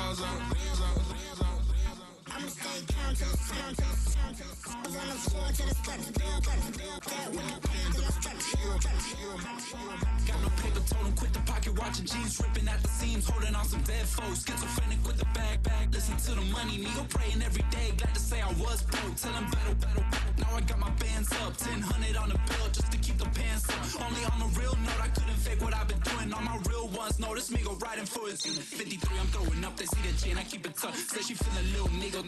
Got no paper, told him quit the pocket, watching jeans ripping at the seams, holding on some dead foes. Schizophrenic with the bag, listen to the money, nigga praying every day. Glad to say I was broke, tell him battle. Now I got my bands up, 1000 on the bill just to keep the pants up. Only on the real note, I couldn't fake what I've been doing. All my real ones know this nigga riding for his 53, I'm throwing up, they see the chain, I keep it tough. Say she feeling little nigga,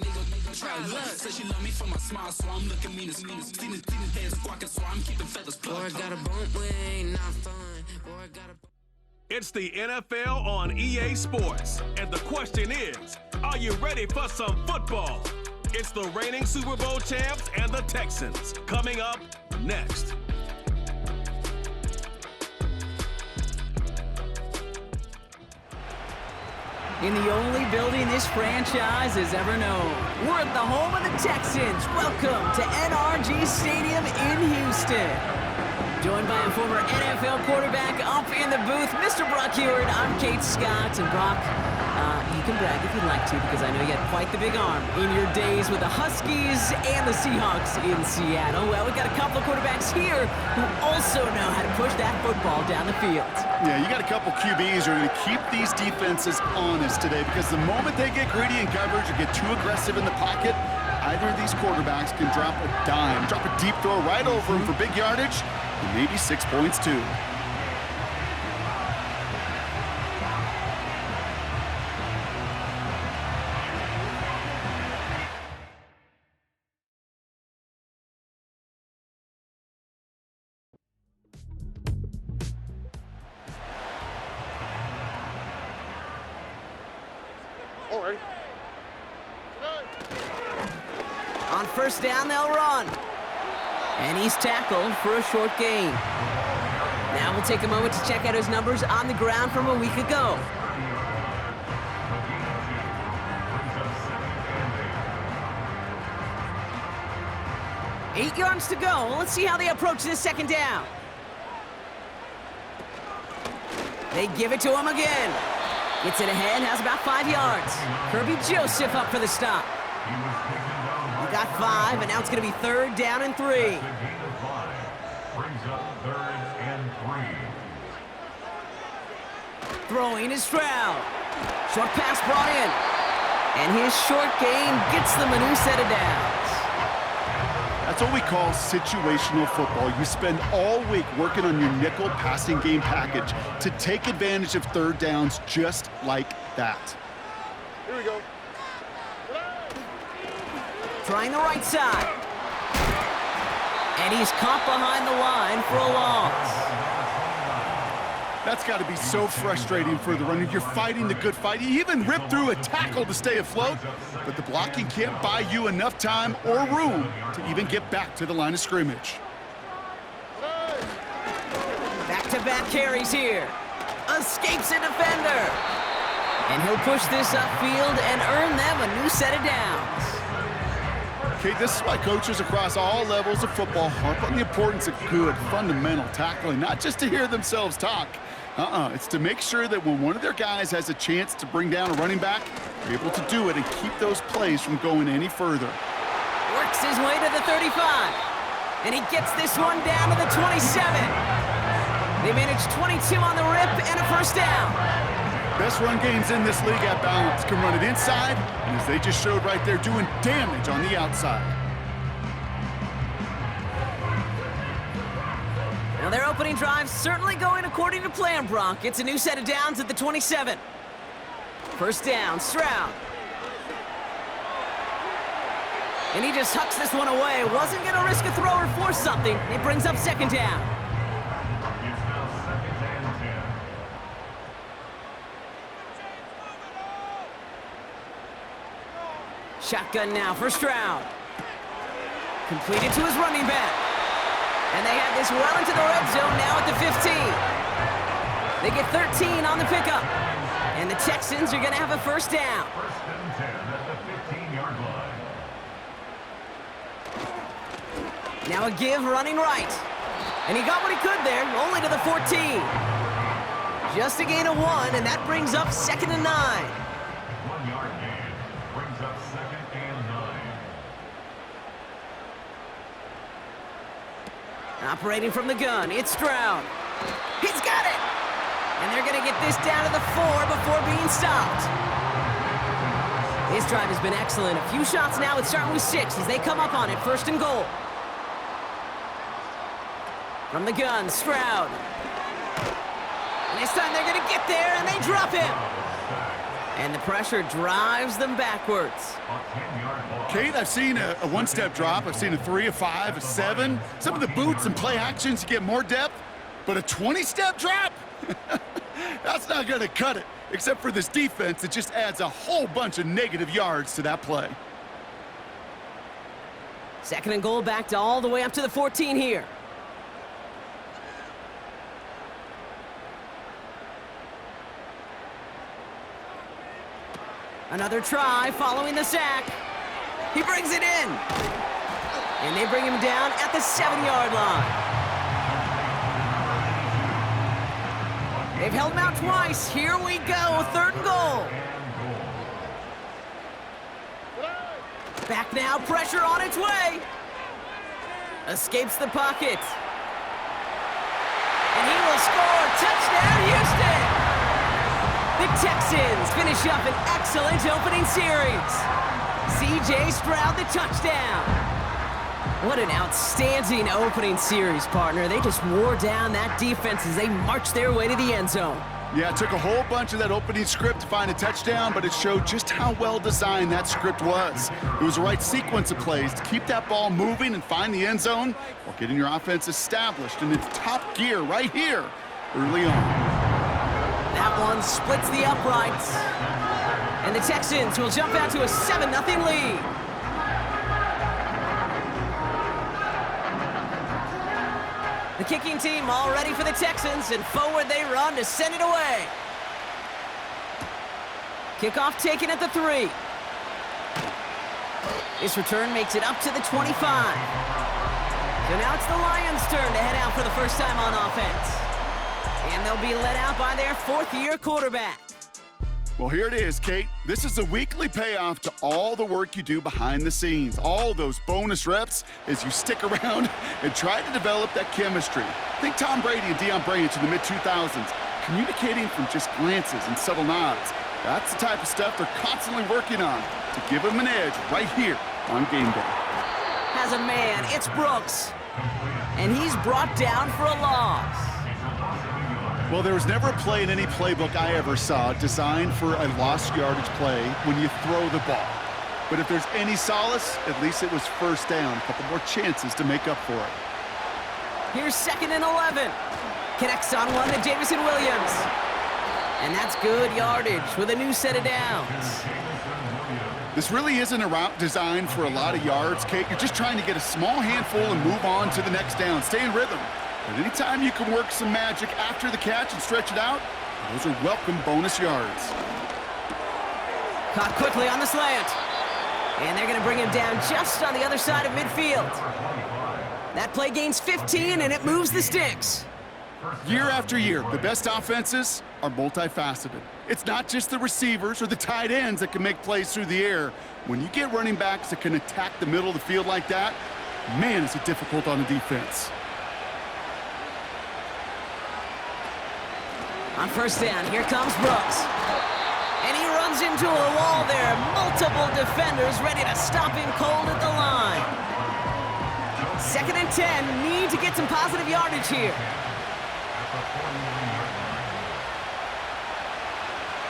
try look. Say she love me for my smile, so I'm looking mean as Seen his days squawking, so I'm keeping feathers plucked. Boy, I got a bump, we ain't not fun. Boy, I got a... It's the NFL on EA Sports, and the question is, are you ready for some football? It's the reigning Super Bowl champs and the Texans, coming up next. In the only building this franchise has ever known. We're at the home of the Texans. Welcome to NRG Stadium in Houston. Joined by a former NFL quarterback up in the booth, Mr. Brock Ewart. I'm Kate Scott, and Brock, you can brag if you'd like to, because I know you had quite the big arm in your days with the Huskies and the Seahawks in Seattle. Well, we've got a couple of quarterbacks here who also know how to push that football down the field. Yeah, you got a couple QBs who are going to keep these defenses honest today, because the moment they get greedy in coverage or get too aggressive in the pocket, either of these quarterbacks can drop a dime, drop a deep throw right over him for big yardage, and maybe 6 points too. On first down, they'll run. And he's tackled for a short gain. Now we'll take a moment to check out his numbers on the ground from a week ago. Eight yards to go. Let's see how they approach this second down. They give it to him again. Gets it ahead, has about 5 yards. Kirby Joseph up for the stop. He got 5, and now it's going to be third down and 3. Brings up third and 3. Throwing is Stroud. Short pass brought in. And his short gain gets them a new set of downs. That's what we call situational football. You spend all week working on your nickel passing game package to take advantage of third downs just like that. Here we go. Trying the right side. And he's caught behind the line for a loss. That's got to be so frustrating for the runner. You're fighting the good fight. You even rip through a tackle to stay afloat, but the blocking can't buy you enough time or room to even get back to the line of scrimmage. Back-to-back carries here. Escapes a defender. And he'll push this upfield and earn them a new set of downs. Okay, this is why coaches across all levels of football harp on the importance of good, fundamental tackling, not just to hear themselves talk. It's to make sure that when one of their guys has a chance to bring down a running back, they're able to do it and keep those plays from going any further. Works his way to the 35. And he gets this one down to the 27. They manage 22 on the rip and a first down. Best run games in this league at balance. Can run it inside, and as they just showed right there, doing damage on the outside. Well, their opening drive's certainly going according to plan, Brock. It's a new set of downs at the 27. First down, Stroud. And he just hucks this one away. Wasn't going to risk a throw or force something. It brings up second down. It's now second and 10. Shotgun now for Stroud. Completed to his running back. And they have this well into the red zone now at the 15. They get 13 on the pickup. And the Texans are going to have a first down. First and 10 at the 15-yard line. Now a give running right. And he got what he could there, only to the 14. Just a gain of 1, and that brings up second and 9. 1 yard. Operating from the gun, it's Stroud. He's got it! And they're going to get this down to the 4 before being stopped. This drive has been excellent. A few shots now. It's starting with 6 as they come up on it. 1st and goal. From the gun, Stroud. And this time they're going to get there, and they drop him. And the pressure drives them backwards. Kate, I've seen a one-step drop. I've seen a 3, a 5, a 7. Some of the boots and play actions, you get more depth. But a 20-step drop? That's not going to cut it. Except for this defense, it just adds a whole bunch of negative yards to that play. 2nd and goal, backed all the way up to the 14 here. Another try following the sack. He brings it in. And they bring him down at the 7-yard line. They've held him out twice. Here we go, 3rd and goal. Back now, pressure on its way. Escapes the pocket. And he will score. Touchdown, Houston! The Texans finish up an excellent opening series. C.J. Stroud, the touchdown. What an outstanding opening series, partner. They just wore down that defense as they marched their way to the end zone. Yeah, it took a whole bunch of that opening script to find a touchdown, but it showed just how well designed that script was. It was the right sequence of plays to keep that ball moving and find the end zone while getting your offense established in its top gear right here early on. That one splits the uprights. And the Texans will jump out to a 7-0 lead. The kicking team all ready for the Texans, and forward they run to send it away. Kickoff taken at the 3. This return makes it up to the 25. So now it's the Lions' turn to head out for the first time on offense. And they'll be led out by their 4th-year quarterback. Well, here it is, Kate. This is a weekly payoff to all the work you do behind the scenes, all those bonus reps as you stick around and try to develop that chemistry. Think Tom Brady and Deion Branch in the mid-2000s, communicating from just glances and subtle nods. That's the type of stuff they're constantly working on to give them an edge right here on game day. Has a man, it's Brooks. And he's brought down for a loss. Well, there was never a play in any playbook I ever saw designed for a lost yardage play when you throw the ball. But if there's any solace, at least it was first down. A couple more chances to make up for it. Here's 2nd and 11. Connects on one to Jamison Williams. And that's good yardage with a new set of downs. This really isn't a route designed for a lot of yards, Kate. You're just trying to get a small handful and move on to the next down. Stay in rhythm. But anytime you can work some magic after the catch and stretch it out, those are welcome bonus yards. Caught quickly on the slant. And they're going to bring him down just on the other side of midfield. That play gains 15, and it moves the sticks. Year after year, the best offenses are multifaceted. It's not just the receivers or the tight ends that can make plays through the air. When you get running backs that can attack the middle of the field like that, man, is it difficult on the defense. On 1st down, here comes Brooks. And he runs into a wall there. Multiple defenders ready to stop him cold at the line. 2nd and 10, need to get some positive yardage here.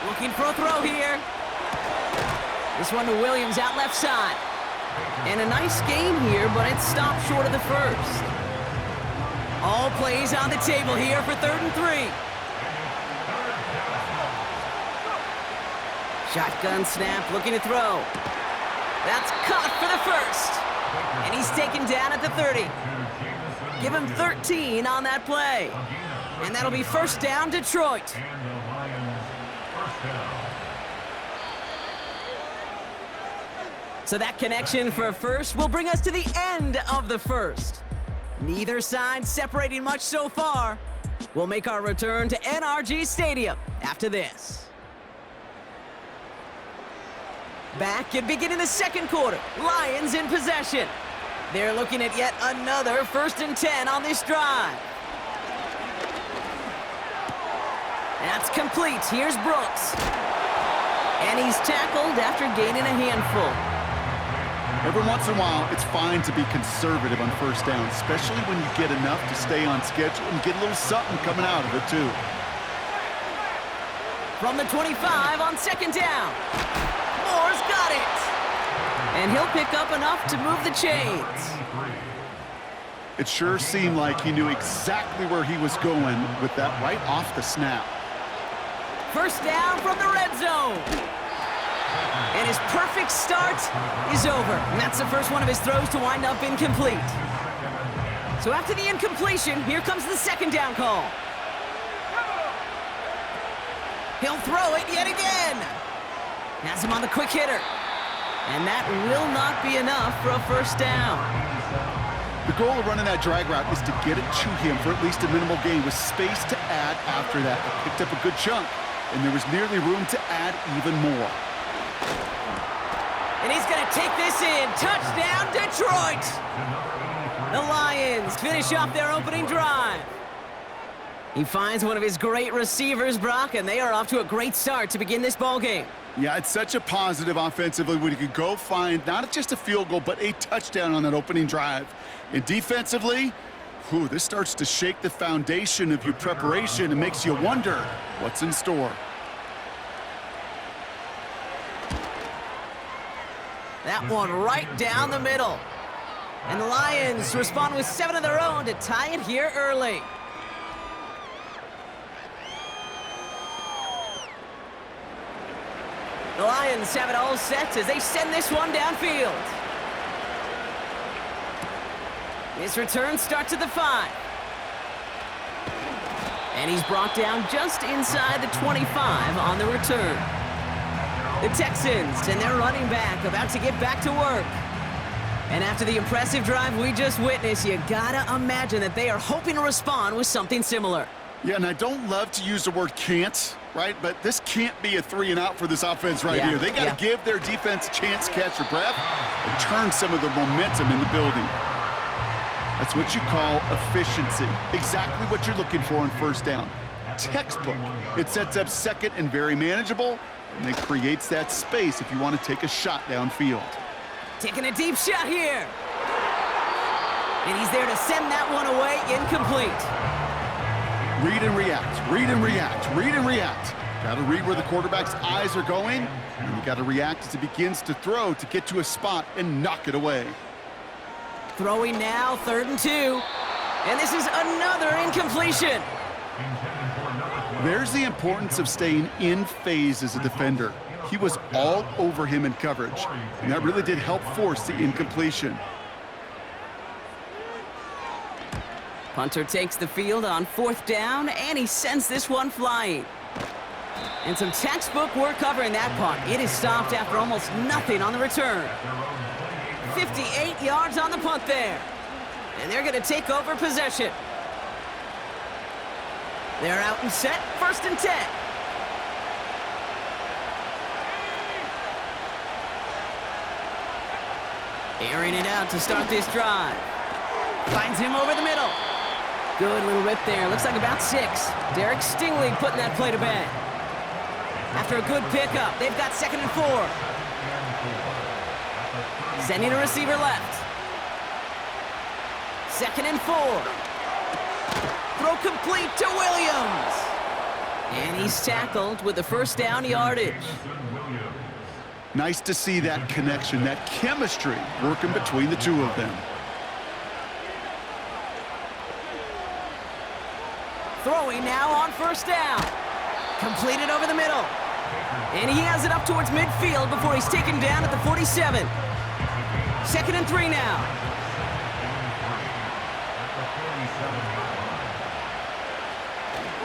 Looking for a throw here. This one to Williams out left side. And a nice game here, but it's stopped short of the 1st. All plays on the table here for 3rd and 3. Shotgun snap, looking to throw. That's caught for the 1st. And he's taken down at the 30. Give him 13 on that play. And that'll be 1st down, Detroit. So that connection for a 1st will bring us to the end of the 1st. Neither side separating much so far. We'll make our return to NRG Stadium after this. Back and beginning the 2nd quarter. Lions in possession. They're looking at yet another 1st and 10 on this drive. That's complete. Here's Brooks. And he's tackled after gaining a handful. Every once in a while, it's fine to be conservative on 1st down, especially when you get enough to stay on schedule and get a little something coming out of it, too. From the 25 on 2nd down. Moore's got it. And he'll pick up enough to move the chains. It sure seemed like he knew exactly where he was going with that right off the snap. 1st down from the red zone. And his perfect start is over. And that's the first one of his throws to wind up incomplete. So after the incompletion, here comes the 2nd down call. He'll throw it yet again. Has him on the quick hitter. And that will not be enough for a 1st down. The goal of running that drag route is to get it to him for at least a minimal gain with space to add after that. He picked up a good chunk, and there was nearly room to add even more. And he's going to take this in. Touchdown, Detroit! The Lions finish off their opening drive. He finds one of his great receivers, Brock, and they are off to a great start to begin this ballgame. Yeah, it's such a positive offensively when you can go find not just a field goal, but a touchdown on that opening drive. And defensively, this starts to shake the foundation of your preparation and makes you wonder what's in store. That one right down the middle. And the Lions respond with 7 of their own to tie it here early. The Lions have it all set as they send this one downfield. His return starts at the 5. And he's brought down just inside the 25 on the return. The Texans and their running back about to get back to work. And after the impressive drive we just witnessed, you gotta imagine that they are hoping to respond with something similar. Yeah, and I don't love to use the word can't, right? But this can't be a 3 and out for this offense right here. They got to give their defense a chance to catch their breath and turn some of the momentum in the building. That's what you call efficiency. Exactly what you're looking for on 1st down. Textbook. It sets up 2nd and very manageable, and it creates that space if you want to take a shot downfield. Taking a deep shot here. And he's there to send that one away incomplete. Read and react, read and react, read and react. Got to read where the quarterback's eyes are going, and you got to react as he begins to throw to get to a spot and knock it away. Throwing now, 3rd and 2. And this is another incompletion. There's the importance of staying in phase as a defender. He was all over him in coverage, and that really did help force the incompletion. Punter takes the field on 4th down, and he sends this one flying. And some textbook work covering that punt. It is stopped after almost nothing on the return. 58 yards on the punt there. And they're going to take over possession. They're out and set, 1st and 10. Airing it out to start this drive. Finds him over the middle. Good little rip there. Looks like about 6. Derek Stingley putting that play to bed. After a good pickup, they've got 2nd and 4. Sending a receiver left. 2nd and 4. Throw complete to Williams. And he's tackled with the 1st down yardage. Nice to see that connection, that chemistry working between the two of them. Throwing now on 1st down. Completed over the middle. And he has it up towards midfield before he's taken down at the 47. 2nd and 3 now.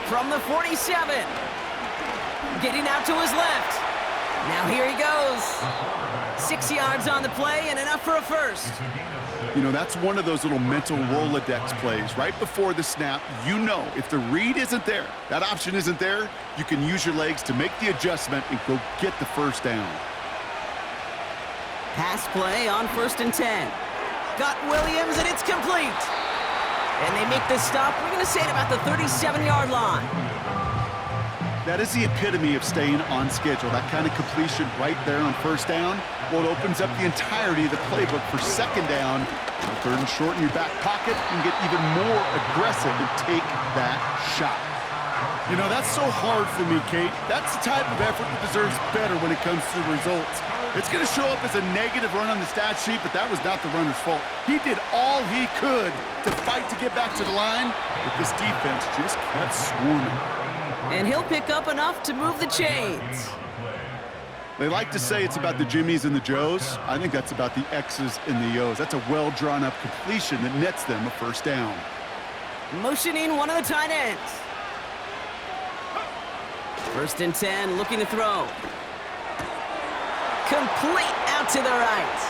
From the 47. Getting out to his left. Now here he goes. 6 yards on the play and enough for a 1st. You know, that's one of those little mental Rolodex plays. Right before the snap, you know if the read isn't there, that option isn't there, you can use your legs to make the adjustment and go get the 1st down. Pass play on 1st and 10. Got Williams, and it's complete. And they make the stop, we're going to say, at about the 37-yard line. That is the epitome of staying on schedule. That kind of completion right there on first down. Well, it opens up the entirety of the playbook for second down. Third and short in your back pocket, you can get even more aggressive and take that shot. You know, that's so hard for me, Kate. That's the type of effort that deserves better when it comes to the results. It's going to show up as a negative run on the stat sheet, but that was not the runner's fault. He did all he could to fight to get back to the line, but this defense just kept swarming. And he'll pick up enough to move the chains. They like to say it's about the Jimmies and the Joes. I think that's about the X's and the O's. That's a well-drawn-up completion that nets them a first down. Motioning one of the tight ends. First and 10, looking to throw. Complete out to the right.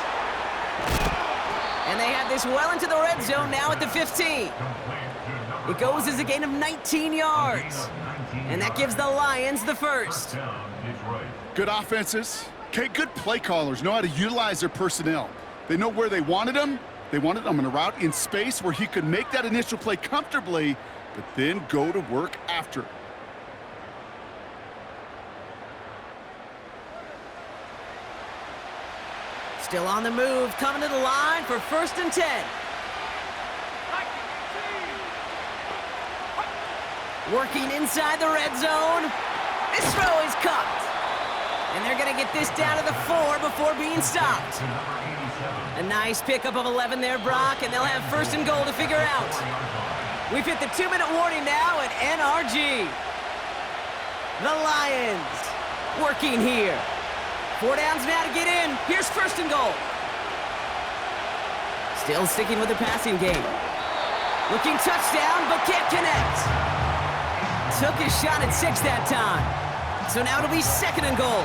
And they have this well into the red zone now at the 15. It goes as a gain of 19 yards. And that gives the Lions the first. Good offenses. Okay, good play callers know how to utilize their personnel. They know where they wanted them. They wanted them in a route in space where he could make that initial play comfortably, but then go to work after. Still on the move, coming to the line for first and 10. Working inside the red zone. This throw is caught. And they're going to get this down to the 4 before being stopped. A nice pickup of 11 there, Brock, and they'll have first and goal to figure out. We've hit the 2-minute warning now at NRG. The Lions working here. 4 downs now to get in. Here's first and goal. Still sticking with the passing game. Looking touchdown, but can't connect. Took his shot at 6 that time. So now it'll be second and goal.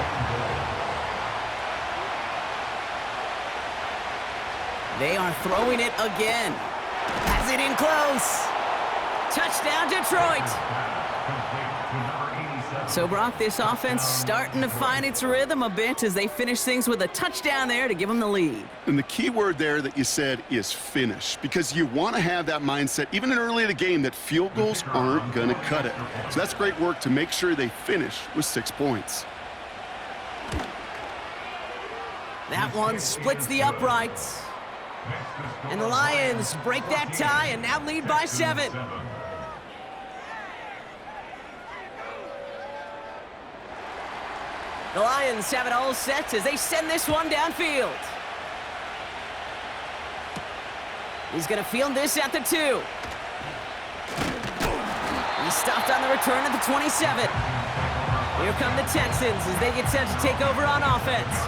They are throwing it again. Has it in close. Touchdown, Detroit. So, Brock, this offense starting to find its rhythm a bit as they finish things with a touchdown there to give them the lead. And the key word there that you said is finish, because you want to have that mindset, even in early in the game, that field goals aren't going to cut it. So that's great work to make sure they finish with 6 points. That one splits the uprights. And the Lions break that tie and now lead by 7. The Lions have it all set as they send this one downfield. He's going to field this at the 2. He stopped on the return at the 27. Here come the Texans as they get set to take over on offense.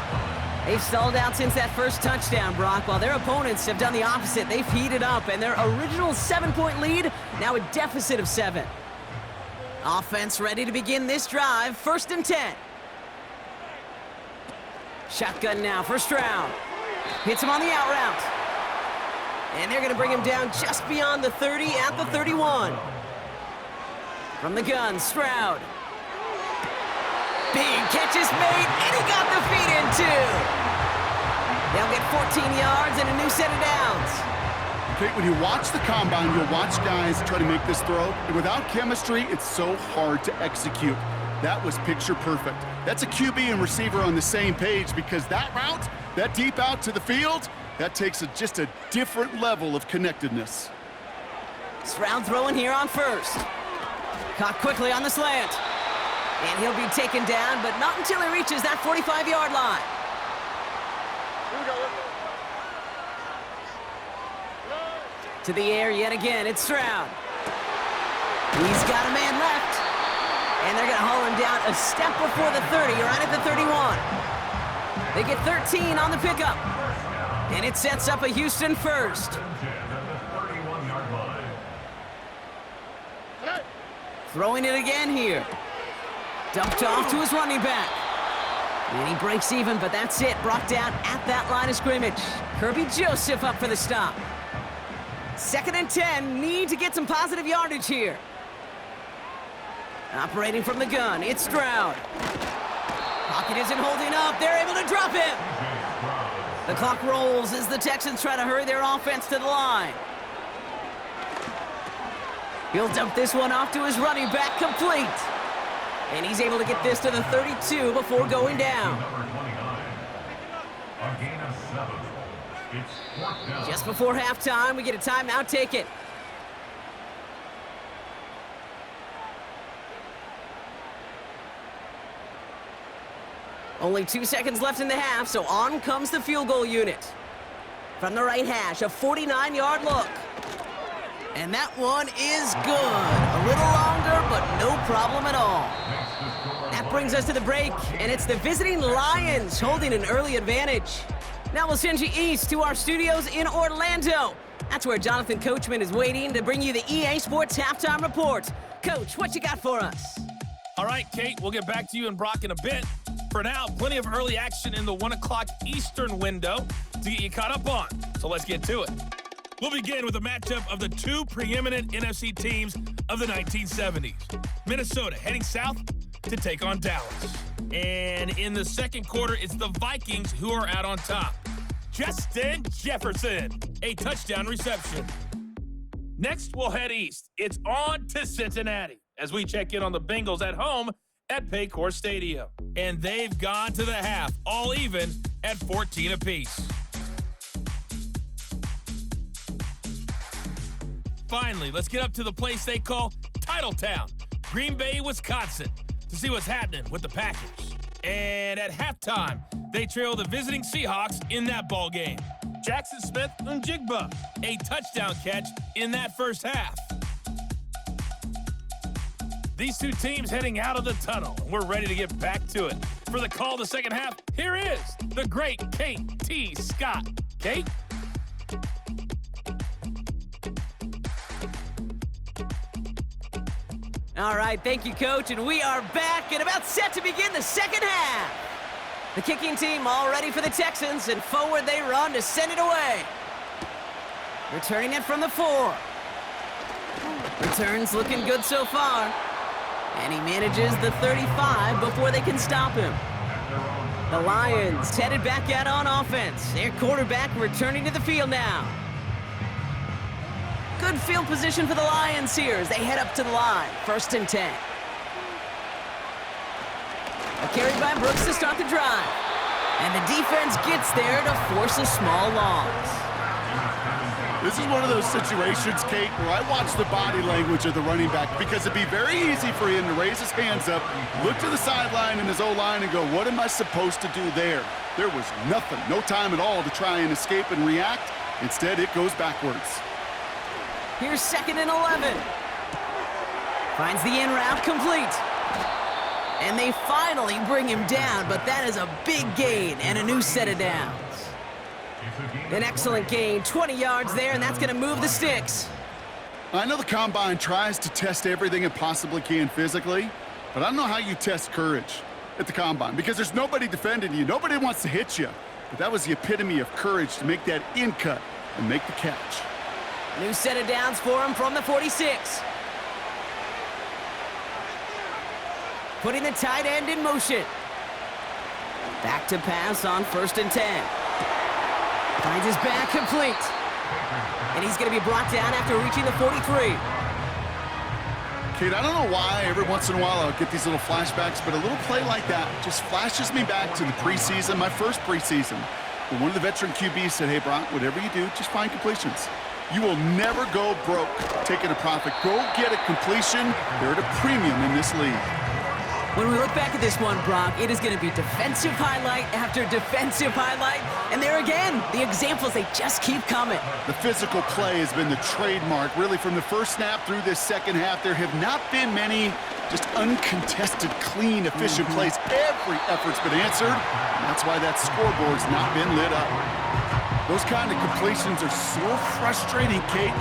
They've stalled out since that first touchdown, Brock, while their opponents have done the opposite. They've heated up, and their original 7-point lead, now a deficit of 7. Offense ready to begin this drive, first and 10. Shotgun now for Stroud. Hits him on the out route. And they're going to bring him down just beyond the 30 at the 31. From the gun, Stroud. Big catch is made, and he got the feet in too. They'll get 14 yards and a new set of downs. Okay, when you watch the combine, you'll watch guys try to make this throw. And without chemistry, it's so hard to execute. That was picture perfect. That's a QB and receiver on the same page, because that route, that deep out to the field, that takes just a different level of connectedness. Stroud throwing here on first. Caught quickly on the slant. And he'll be taken down, but not until he reaches that 45-yard line. To the air yet again, it's Stroud. He's got a man left. And they're going to haul him down a step before the 30, right at the 31. They get 13 on the pickup. And it sets up a Houston first. Throwing it again here. Dumped off to his running back. And he breaks even, but that's it. Brought down at that line of scrimmage. Kirby Joseph up for the stop. Second and 10. Need to get some positive yardage here. Operating from the gun, it's Stroud. Pocket isn't holding up. They're able to drop him. The clock rolls as the Texans try to hurry their offense to the line. He'll dump this one off to his running back, complete. And he's able to get this to the 32 before going down. Number 29. A gain of 7. It's 4th down. Just before halftime, we get a timeout taken. Only 2 seconds left in the half, so on comes the field goal unit. From the right hash, a 49-yard look. And that one is good. A little longer, but no problem at all. That brings us to the break, and it's the visiting Lions holding an early advantage. Now we'll send you east to our studios in Orlando. That's where Jonathan Coachman is waiting to bring you the EA Sports Halftime Report. Coach, what you got for us? All right, Kate, we'll get back to you and Brock in a bit. For now, plenty of early action in the 1 o'clock Eastern window to get you caught up on. So let's get to it. We'll begin with a matchup of the two preeminent NFC teams of the 1970s. Minnesota heading south to take on Dallas. And in the second quarter, it's the Vikings who are out on top. Justin Jefferson, a touchdown reception. Next, we'll head east. It's on to Cincinnati as we check in on the Bengals at home at Paycor Stadium. And they've gone to the half, all even at 14 apiece. Finally, let's get up to the place they call Titletown, Green Bay, Wisconsin, to see what's happening with the Packers. And at halftime, they trail the visiting Seahawks in that ball game. Jackson Smith-Njigba, a touchdown catch in that first half. These two teams heading out of the tunnel, and we're ready to get back to it. For the call of the second half, here is the great Kate T. Scott. Kate? All right, thank you, Coach, and we are back and about set to begin the second half. The kicking team all ready for the Texans, and forward they run to send it away. Returning it from the 4. Returns looking good so far. And he manages the 35 before they can stop him. The Lions headed back out on offense. Their quarterback returning to the field now. Good field position for the Lions here as they head up to the line. 1st and 10. A carry by Brooks to start the drive. And the defense gets there to force a small loss. This is one of those situations, Kate, where I watch the body language of the running back because it'd be very easy for him to raise his hands up, look to the sideline in his O-line and go, what am I supposed to do there? There was nothing, no time at all to try and escape and react. Instead, it goes backwards. Here's 2nd and 11. Finds the in route complete. And they finally bring him down, but that is a big gain and a new set of downs. An excellent gain, 20 yards there, and that's going to move the sticks. I know the Combine tries to test everything it possibly can physically, but I don't know how you test courage at the Combine because there's nobody defending you. Nobody wants to hit you. But that was the epitome of courage to make that in cut and make the catch. New set of downs for him from the 46. Putting the tight end in motion. Back to pass on 1st and 10. Finds his back complete. And he's going to be brought down after reaching the 43. Kate, I don't know why every once in a while I'll get these little flashbacks, but a little play like that just flashes me back to the preseason, my first preseason. When one of the veteran QBs said, hey, Brock, whatever you do, just find completions. You will never go broke taking a profit. Go get a completion. They're at a premium in this league. When we look back at this one, Brock, it is going to be defensive highlight after defensive highlight. And there again, the examples, they just keep coming. The physical play has been the trademark. Really, from the first snap through this second half, there have not been many just uncontested, clean, efficient plays. Every effort's been answered, and that's why that scoreboard's not been lit up. Those kind of completions are so frustrating, Kate.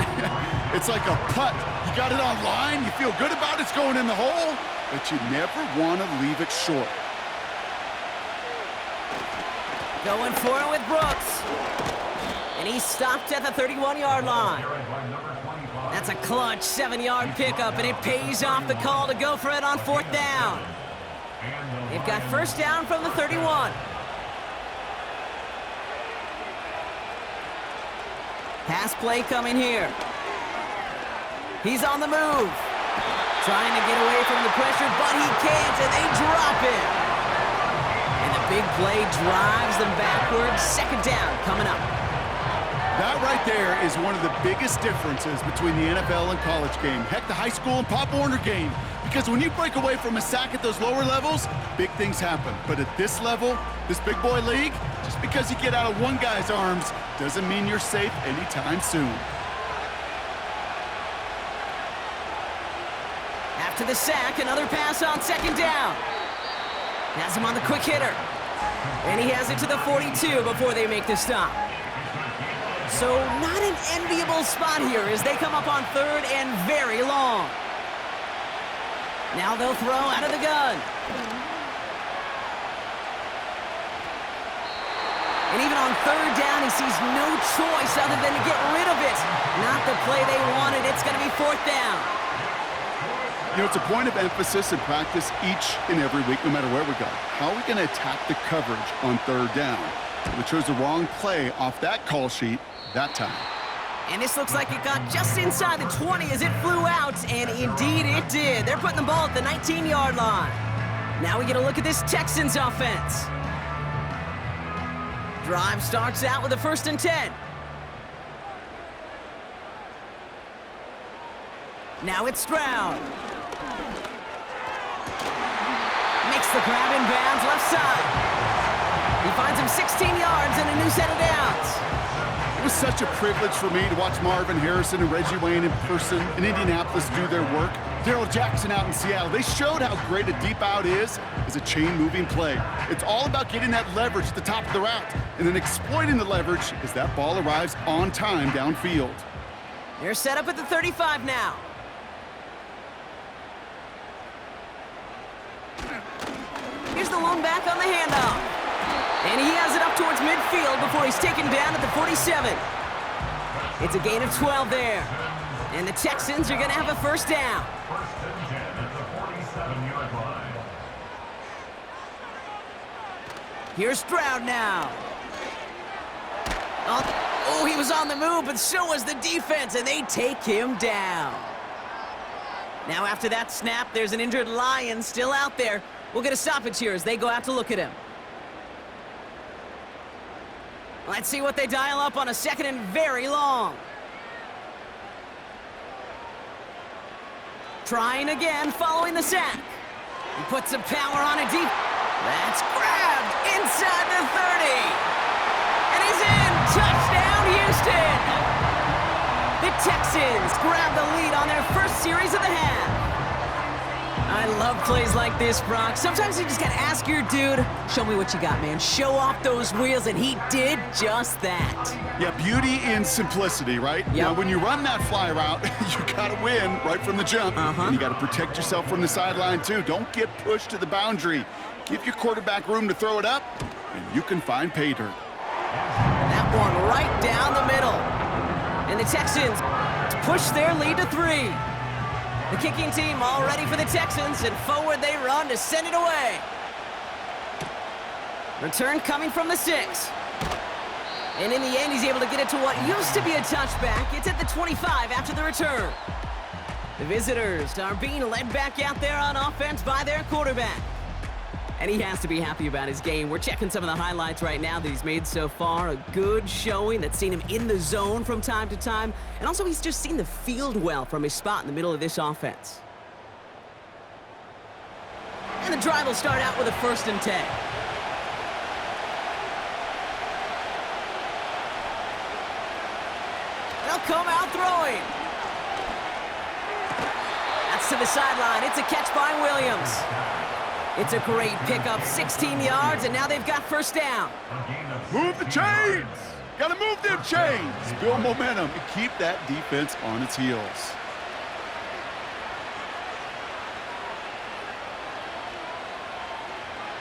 It's like a putt. You got it on line, you feel good about it, it's going in the hole, but you never want to leave it short. Going for it with Brooks. And he's stopped at the 31-yard line. That's a clutch 7-yard pickup, and it pays off the call to go for it on 4th down. They've got 1st down from the 31. Pass play coming here. He's on the move. Trying to get away from the pressure, but he can't, and they drop him. And the big play drives them backwards. Second down coming up. That right there is one of the biggest differences between the NFL and college game. Heck, the high school and Pop Warner game. Because when you break away from a sack at those lower levels, big things happen. But at this level, this big boy league, just because you get out of one guy's arms doesn't mean you're safe anytime soon. After the sack, another pass on second down. Has him on the quick hitter. And he has it to the 42 before they make the stop. So not an enviable spot here as they come up on third and very long. Now they'll throw out of the gun. And even on third down, he sees no choice other than to get rid of it. Not the play they wanted. It's going to be fourth down. You know, it's a point of emphasis in practice each and every week, no matter where we go. How are we going to attack the coverage on third down? We chose the wrong play off that call sheet that time. And this looks like it got just inside the 20 as it flew out, and indeed it did. They're putting the ball at the 19-yard line. Now we get a look at this Texans offense. Drive starts out with a 1st and 10. Now it's Stroud. Makes the grab in bounds left side. He finds him 16 yards and a new set of downs. It was such a privilege for me to watch Marvin Harrison and Reggie Wayne in person in Indianapolis do their work. Darrell Jackson out in Seattle. They showed how great a deep out is as a chain-moving play. It's all about getting that leverage at the top of the route and then exploiting the leverage as that ball arrives on time downfield. They're set up at the 35 now. Here's the lone back on the handoff. And he has it up towards midfield before he's taken down at the 47. It's a gain of 12 there. And the Texans are going to have a first down. First and 10 at the 47-yard line. Here's Stroud now. Oh, he was on the move, but so was the defense, and they take him down. Now after that snap, there's an injured Lion still out there. We'll get a stoppage here as they go out to look at him. Let's see what they dial up on a 2nd and very long. Trying again following the sack. He puts some power on it deep. That's grabbed inside the 30. And he's in. Touchdown, Houston. The Texans grab the lead on their first series of the half. I love plays like this, Brock. Sometimes you just gotta ask your dude, show me what you got, man. Show off those wheels, and he did just that. Yeah, beauty in simplicity, right? Yep. Now, when you run that fly route, you gotta win right from the jump. And you gotta protect yourself from the sideline, too. Don't get pushed to the boundary. Give your quarterback room to throw it up, and you can find pay dirt. That one right down the middle. And the Texans push their lead to 3. The kicking team all ready for the Texans, and forward they run to send it away. Return coming from the 6. And in the end, he's able to get it to what used to be a touchback. It's at the 25 after the return. The visitors are being led back out there on offense by their quarterback. And he has to be happy about his game. We're checking some of the highlights right now that he's made so far. A good showing that's seen him in the zone from time to time. And also, he's just seen the field well from his spot in the middle of this offense. And the drive will start out with a 1st and 10. They'll come out throwing. That's to the sideline. It's a catch by Williams. It's a great pickup, 16 yards, and now they've got first down. Move the chains! Gotta move them chains! Build momentum and keep that defense on its heels.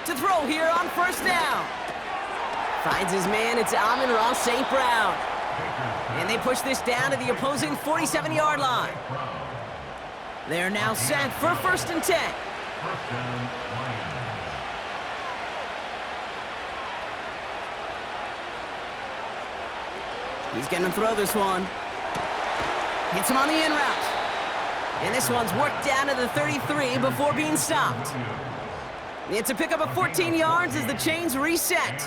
To throw here on first down. Finds his man, it's Amon-Ra St. Brown. And they push this down to the opposing 47-yard line. They're now set for 1st and 10. He's going to throw this one. Hits him on the in route. And this one's worked down to the 33 before being stopped. It's a pickup of 14 yards as the chains reset.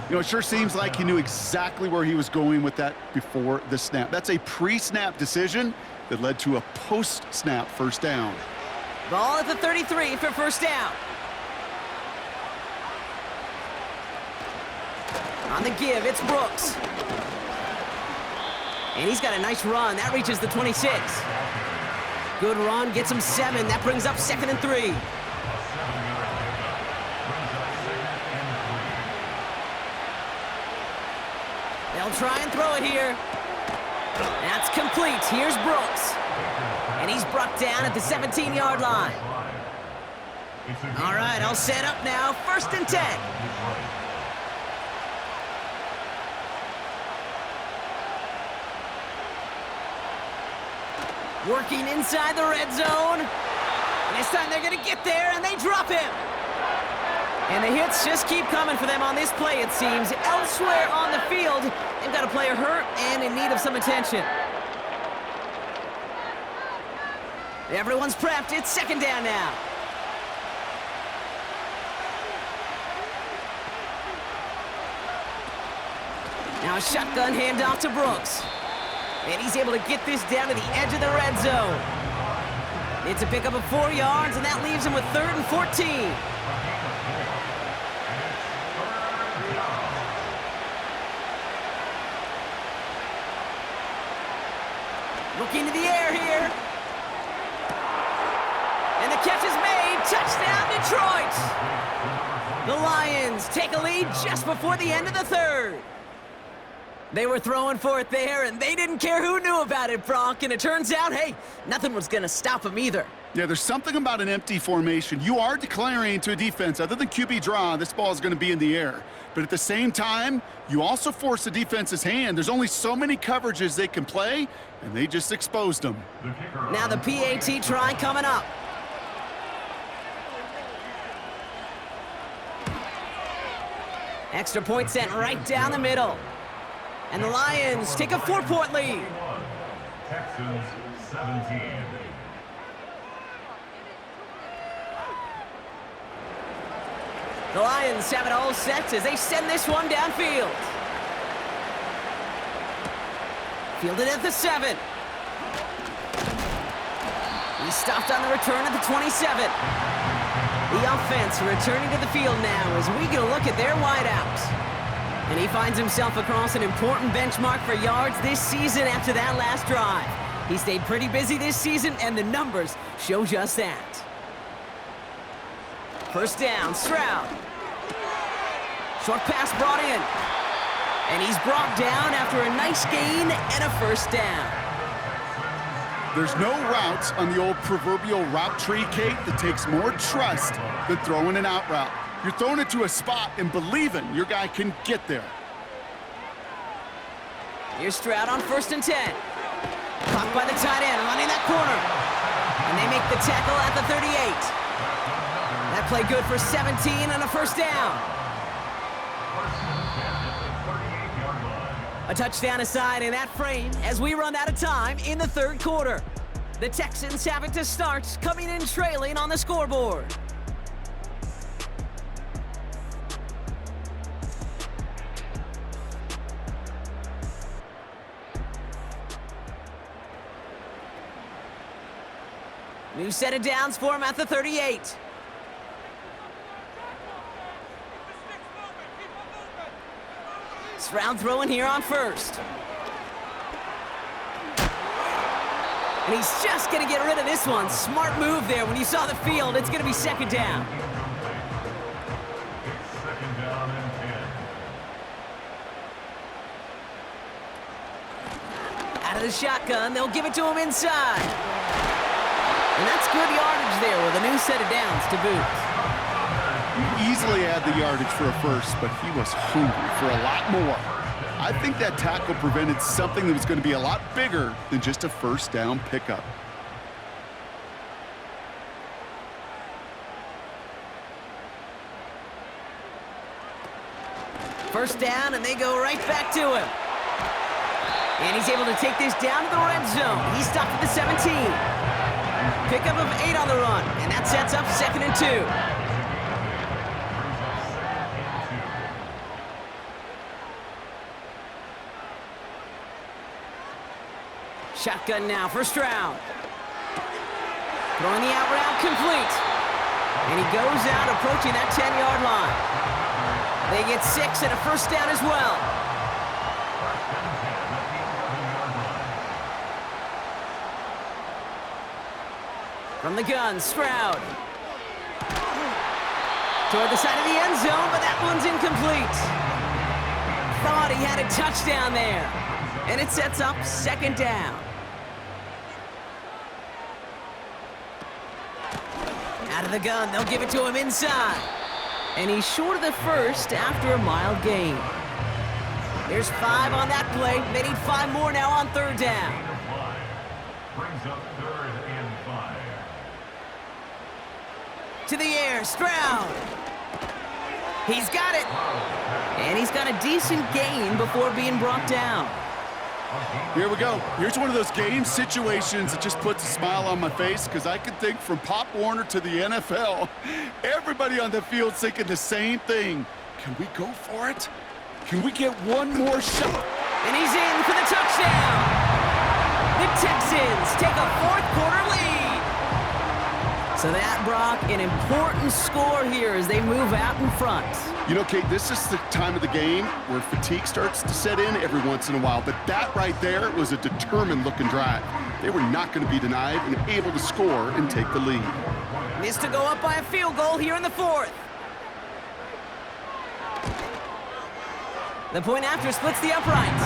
You know, it sure seems like he knew exactly where he was going with that before the snap. That's a pre-snap decision that led to a post-snap first down. Ball at the 33 for first down. On the give, it's Brooks. And he's got a nice run. That reaches the 26. Good run, gets him 7. That brings up 2nd and 3. They'll try and throw it here. That's complete. Here's Brooks. And he's brought down at the 17-yard line. All right, all set up now. 1st and 10. Working inside the red zone. And this time they're going to get there, and they drop him. And the hits just keep coming for them on this play, it seems. Elsewhere on the field, they've got a player hurt and in need of some attention. Everyone's prepped. It's 2nd down now. Now a shotgun handoff to Brooks. And he's able to get this down to the edge of the red zone. It's a pickup of 4 yards, and that leaves him with 3rd and 14. Looking to the air here. And the catch is made. Touchdown, Detroit. The Lions take a lead just before the end of the 3rd. They were throwing for it there, and they didn't care who knew about it, Brock. And it turns out, hey, nothing was going to stop them either. Yeah, there's something about an empty formation. You are declaring to a defense, other than QB draw, this ball is going to be in the air. But at the same time, you also force the defense's hand. There's only so many coverages they can play, and they just exposed them. Now the PAT try coming up. Extra point sent right down the middle. And the Lions take a 4-point lead. Texans 17. The Lions have it all set as they send this one downfield. Fielded at the 7. He's stopped on the return at the 27. The offense returning to the field now as we get a look at their wideouts. And he finds himself across an important benchmark for yards this season after that last drive. He stayed pretty busy this season, and the numbers show just that. First down, Stroud. Short pass brought in. And he's brought down after a nice gain and a first down. There's no routes on the old proverbial route tree, Kate, that takes more trust than throwing an out route. You're throwing it to a spot and believing your guy can get there. Here's Stroud on 1st and 10. Caught by the tight end, running that corner. And they make the tackle at the 38. That play good for 17 and a first down. A touchdown aside in that frame as we run out of time in the 3rd quarter. The Texans have it to start, coming in trailing on the scoreboard. New set of downs for him at the 38. Stroud throwing here on 1st. And he's just going to get rid of this one. Smart move there when you saw the field. It's going to be 2nd down. It's 2nd down and 10. Out of the shotgun, they'll give it to him inside. And that's good yardage there with a new set of downs to boot. He easily had the yardage for a first, but he was hungry for a lot more. I think that tackle prevented something that was going to be a lot bigger than just a first down pickup. First down, and they go right back to him. And he's able to take this down to the red zone. He's stopped at the 17. Pickup of 8 on the run, and that sets up 2nd and 2. Shotgun now for Stroud. Throwing the out route complete. And he goes out approaching that 10-yard line. They get 6 and a first down as well. From the gun, Stroud. Toward the side of the end zone, but that one's incomplete. Thought he had a touchdown there. And it sets up 2nd down. Out of the gun, they'll give it to him inside. And he's short of the first after a mild gain. There's 5 on that play. They need 5 more now on 3rd down. Brings up 3rd and 5. To the air, Stroud. He's got it. And he's got a decent gain before being brought down. Here we go. Here's one of those game situations that just puts a smile on my face because I can think from Pop Warner to the NFL. Everybody on the field's thinking the same thing. Can we go for it? Can we get one more shot? And he's in for the touchdown. The Texans take a 4th quarter lead. So that, Brock, an important score here as they move out in front. You know, Kate, this is the time of the game where fatigue starts to set in every once in a while. But that right there was a determined-looking drive. They were not going to be denied and able to score and take the lead. Missed to go up by a field goal here in the 4th. The point after splits the upright.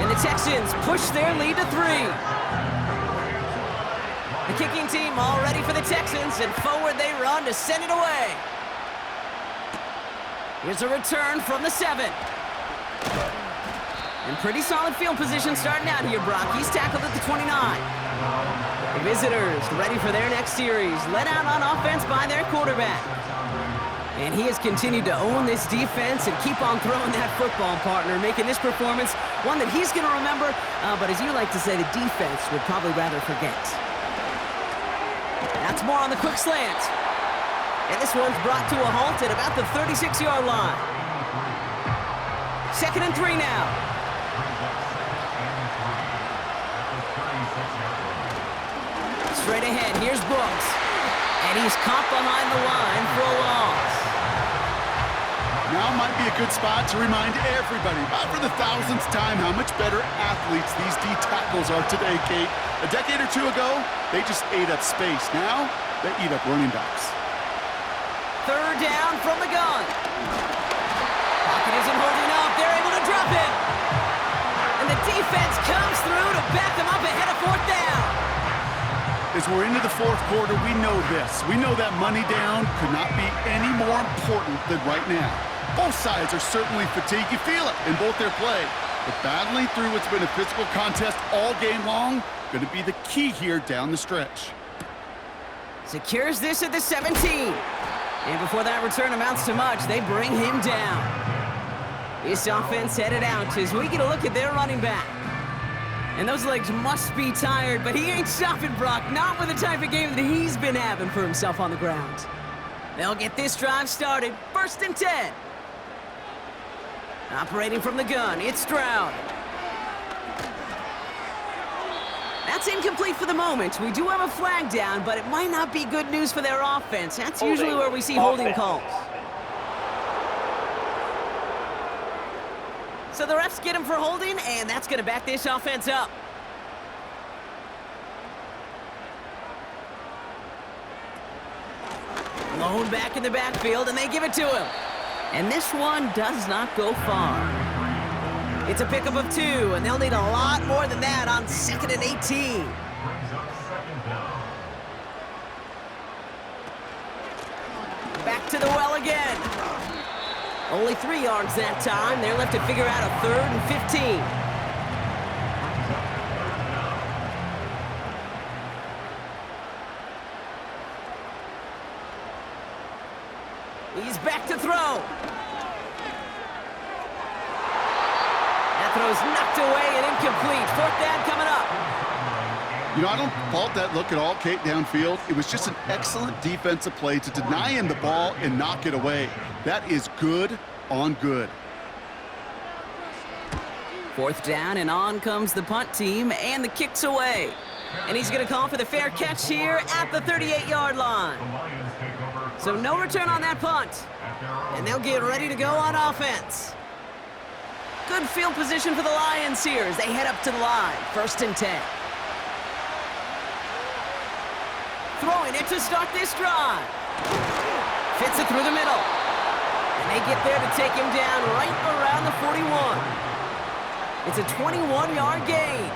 And the Texans push their lead to 3. The kicking team all ready for the Texans, and forward they run to send it away. Here's a return from the 7. And pretty solid field position starting out here, Brock. He's tackled at the 29. The visitors ready for their next series, led out on offense by their quarterback. And he has continued to own this defense and keep on throwing that football, partner, making this performance one that he's going to remember, but as you like to say, the defense would probably rather forget. That's more on the quick slant. And this one's brought to a halt at about the 36-yard line. 2nd and 3 now. Straight ahead, here's Brooks. And he's caught behind the line for a loss. Now might be a good spot to remind everybody, about for the 1000th time, how much better athletes these D tackles are today, Kate. A decade or 2 ago, they just ate up space. Now, they eat up running backs. 3rd down from the gun. Pocket isn't holding up. They're able to drop it. And the defense comes through to back them up ahead of 4th down. As we're into the 4th quarter, we know this. We know that money down could not be any more important than right now. Both sides are certainly fatigued. You feel it in both their play. But battling through what's been a physical contest all game long, going to be the key here down the stretch. Secures this at the 17. And before that return amounts to much, they bring him down. This offense headed out as we get a look at their running back. And those legs must be tired, but he ain't stopping, Brock. Not with the type of game that he's been having for himself on the ground. They'll get this drive started. 1st and 10. Operating from the gun, it's Stroud. That's incomplete for the moment. We do have a flag down, but it might not be good news for their offense. That's usually where we see holding calls. So the refs get him for holding, and that's going to back this offense up. Lone back in the backfield, and they give it to him. And this one does not go far. It's a pickup of 2, and they'll need a lot more than that on 2nd and 18. Back to the well again. Only 3 yards that time. They're left to figure out a 3rd and 15. He's back to throw. At throw's knocked away and incomplete. Fourth down coming up. You know, I don't fault that look at all, Kate, downfield. It was just an excellent defensive play to deny him the ball and knock it away. That is good on good. Fourth down, and on comes the punt team, and the kick's away. And he's going to call for the fair catch here at the 38-yard line. So no return on that punt. And they'll get ready to go on offense. Good field position for the Lions here as they head up to the line. 1st and 10. Throwing it to start this drive. Fits it through the middle. And they get there to take him down right around the 41. It's a 21-yard gain.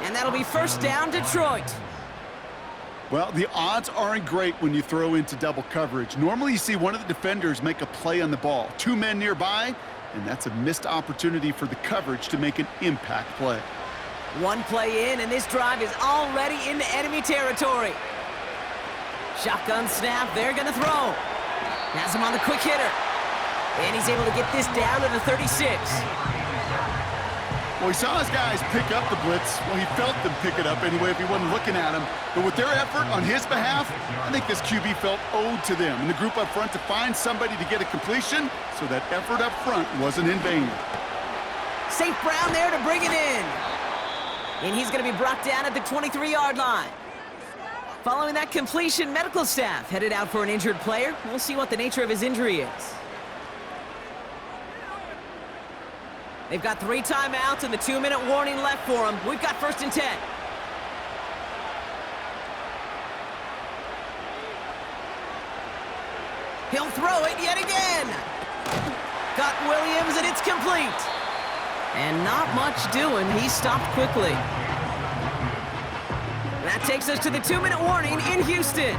And that'll be 1st down, Detroit. Well, the odds aren't great when you throw into double coverage. Normally you see one of the defenders make a play on the ball. 2 men nearby, and that's a missed opportunity for the coverage to make an impact play. One play in, and this drive is already into enemy territory. Shotgun snap, they're going to throw. Has him on the quick hitter. And he's able to get this down to the 36. Well, he saw his guys pick up the blitz. Well, he felt them pick it up anyway if he wasn't looking at him. But with their effort on his behalf, I think this QB felt owed to them and the group up front to find somebody to get a completion, so that effort up front wasn't in vain. St. Brown there to bring it in. And he's going to be brought down at the 23-yard line. Following that completion, medical staff headed out for an injured player. We'll see what the nature of his injury is. They've got 3 timeouts and the 2-minute warning left for them. We've got 1st and 10. He'll throw it yet again. Got Williams, and it's complete. And not much doing. He stopped quickly. That takes us to the 2-minute warning in Houston.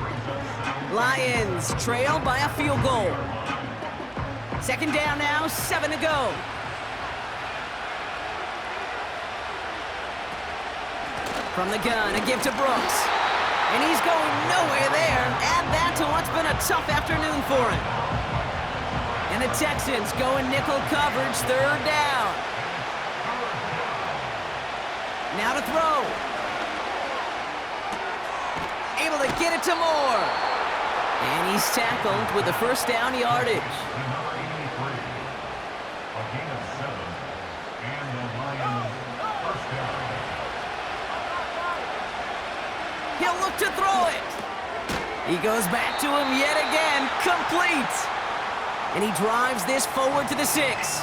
Lions trail by a field goal. 2nd down now, 7 to go. From the gun, a give to Brooks. And he's going nowhere there. Add that to what's been a tough afternoon for him. And the Texans going nickel coverage, 3rd down. Now to throw. Able to get it to Moore. And he's tackled with the 1st down yardage. He'll look to throw it. He goes back to him yet again. Complete. And he drives this forward to the 6.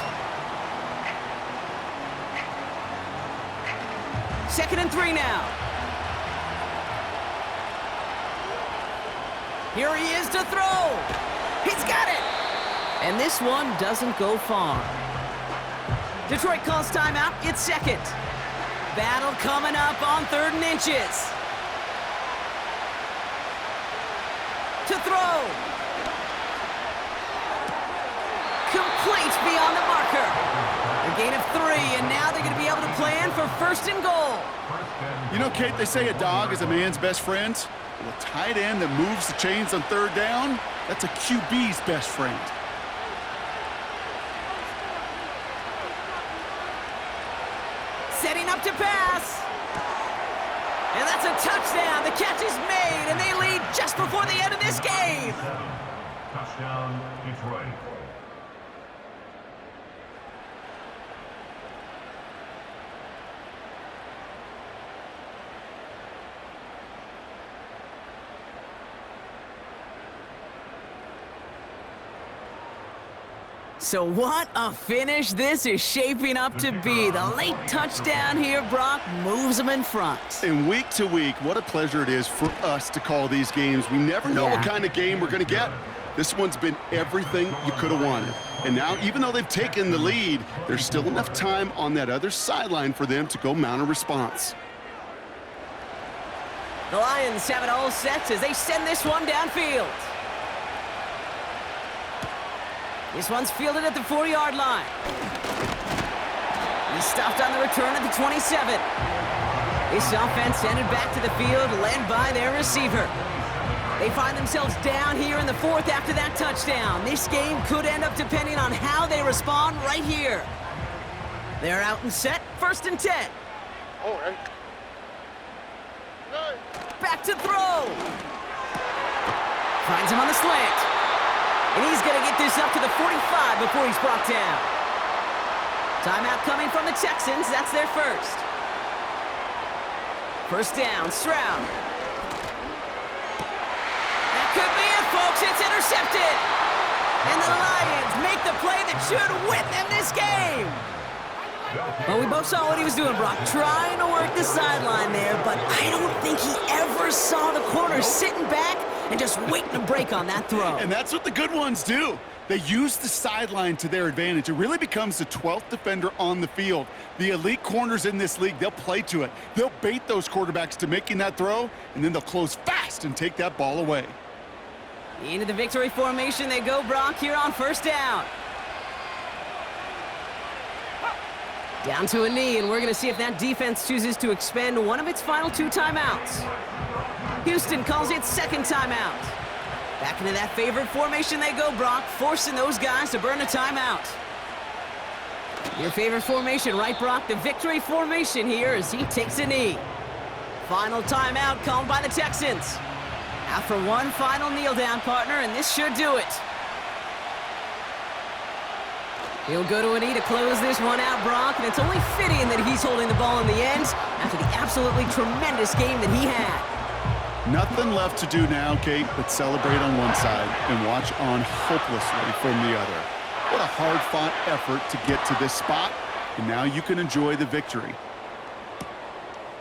2nd and 3 now. Here he is to throw. He's got it. And this one doesn't go far. Detroit calls timeout. It's 2nd. Battle coming up on 3rd and inches. To throw. Complete beyond the marker. A gain of 3, and now they're going to be able to plan for 1st and goal. You know, Kate, they say a dog is a man's best friend. Well, a tight end that moves the chains on 3rd down, that's a QB's best friend. Setting up to pass. And that's a touchdown. The catch is made, and they lead just before the end of this game. Touchdown, Detroit. So what a finish this is shaping up to be. The late touchdown here, Brock, moves them in front. And week to week, what a pleasure it is for us to call these games. We never know what kind of game we're going to get. This one's been everything you could have wanted. And now, even though they've taken the lead, there's still enough time on that other sideline for them to go mount a response. The Lions have it all set as they send this one downfield. This one's fielded at the 4-yard line. He's stopped on the return at the 27. This offense headed back to the field, led by their receiver. They find themselves down here in the 4th after that touchdown. This game could end up depending on how they respond right here. They're out and set, 1st and 10. Back to throw. Finds him on the slant. And he's going to get this up to the 45 before he's brought down. Timeout coming from the Texans. That's their first. 1st down, Stroud. That could be it, folks. It's intercepted. And the Lions make the play that should win them this game. Well, we both saw what he was doing, Brock, trying to work the sideline there, but I don't think he ever saw the corner sitting back and just waiting to break on that throw. And that's what the good ones do. They use the sideline to their advantage. It really becomes the 12th defender on the field. The elite corners in this league, they'll play to it. They'll bait those quarterbacks to making that throw, and then they'll close fast and take that ball away. Into the victory formation they go, Brock, here on 1st down. Down to a knee, and we're going to see if that defense chooses to expend one of its final 2 timeouts. Houston calls it 2nd timeout. Back into that favorite formation they go, Brock, forcing those guys to burn a timeout. Your favorite formation, right, Brock? The victory formation here as he takes a knee. Final timeout called by the Texans. After one final kneel-down, partner, and this should do it. He'll go to a knee to close this one out, Brock, and it's only fitting that he's holding the ball in the end after the absolutely tremendous game that he had. Nothing left to do now, Kate, but celebrate on one side and watch on hopelessly from the other. What a hard-fought effort to get to this spot, and now you can enjoy the victory.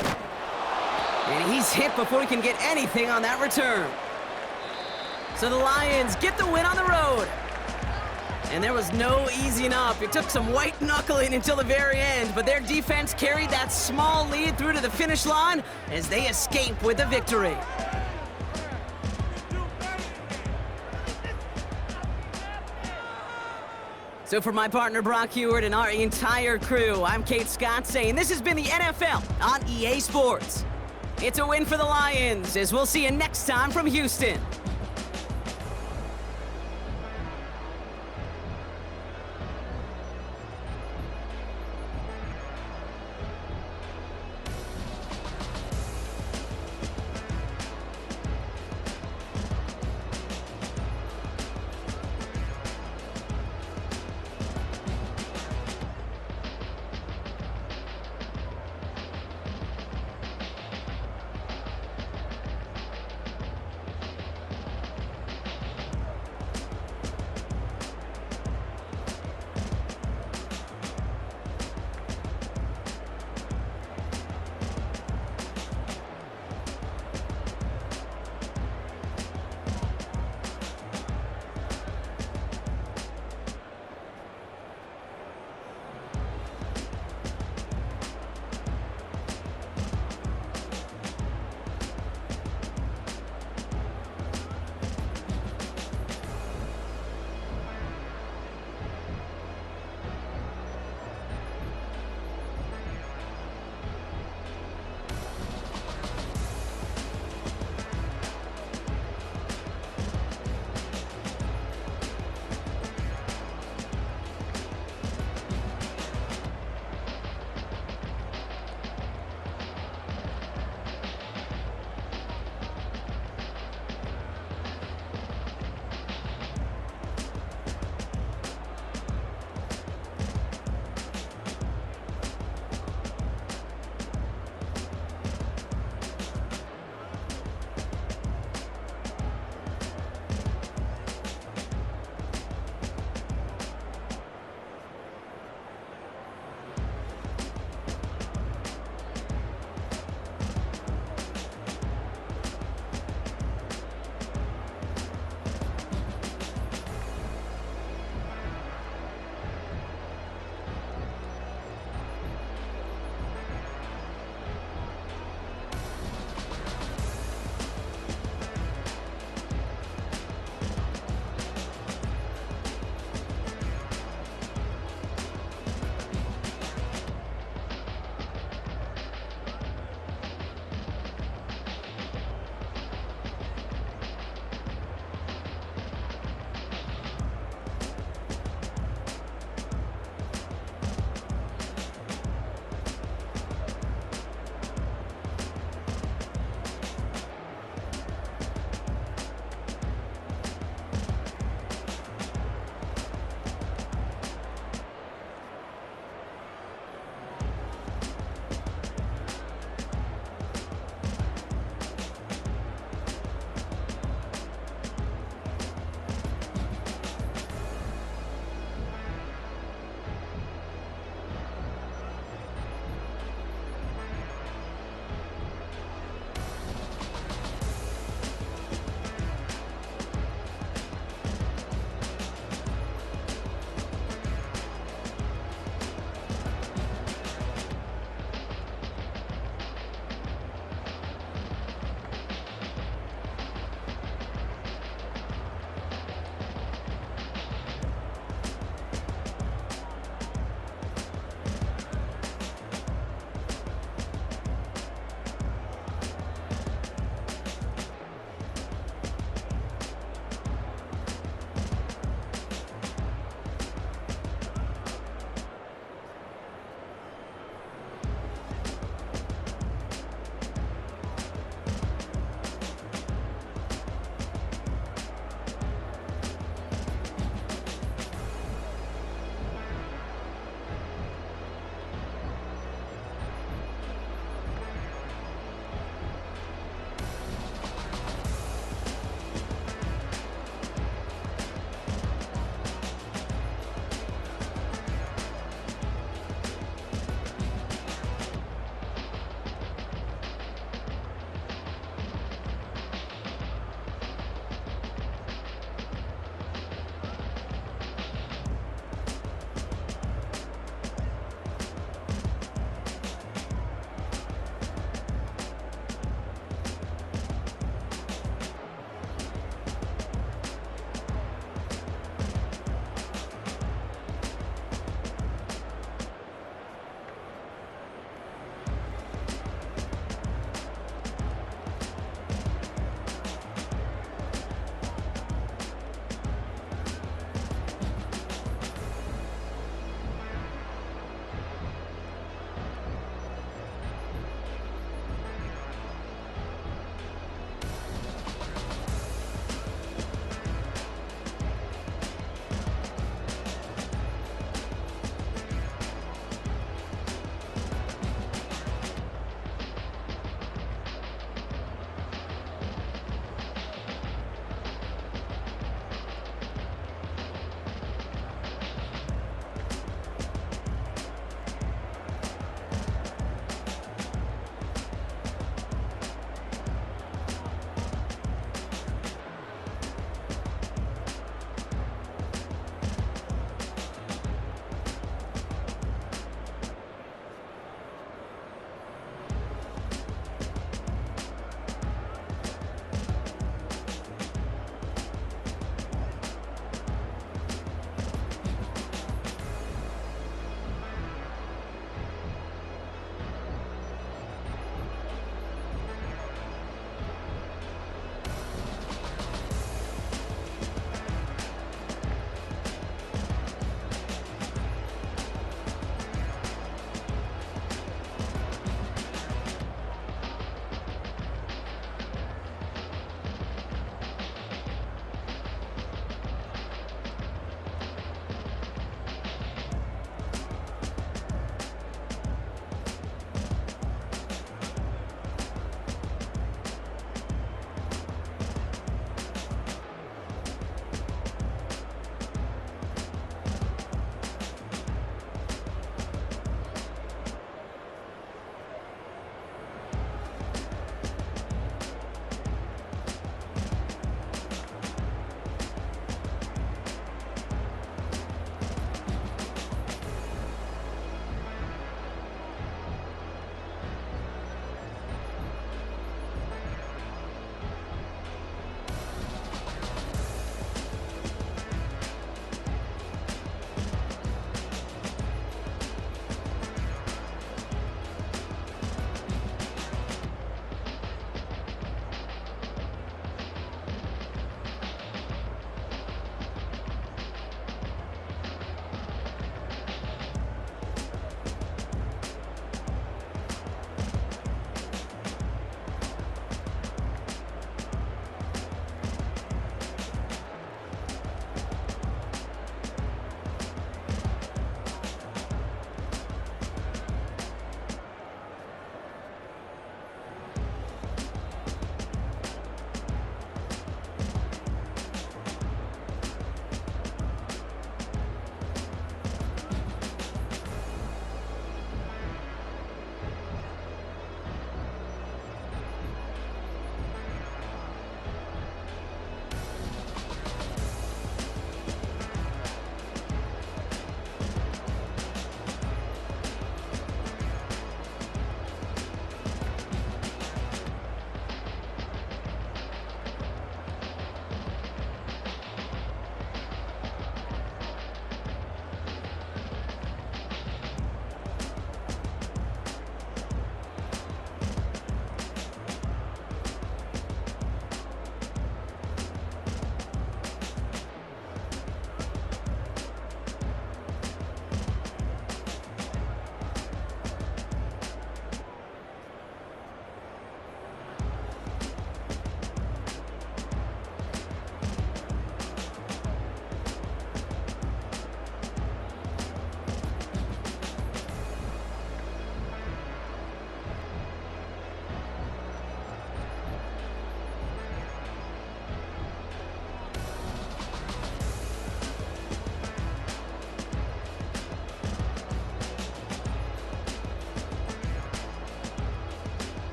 And he's hit before he can get anything on that return. So the Lions get the win on the road. And there was no easing up. It took some white knuckling until the very end, but their defense carried that small lead through to the finish line as they escape with the victory. So for my partner Brock Heward and our entire crew, I'm Kate Scott saying this has been the NFL on EA Sports. It's a win for the Lions, as we'll see you next time from Houston.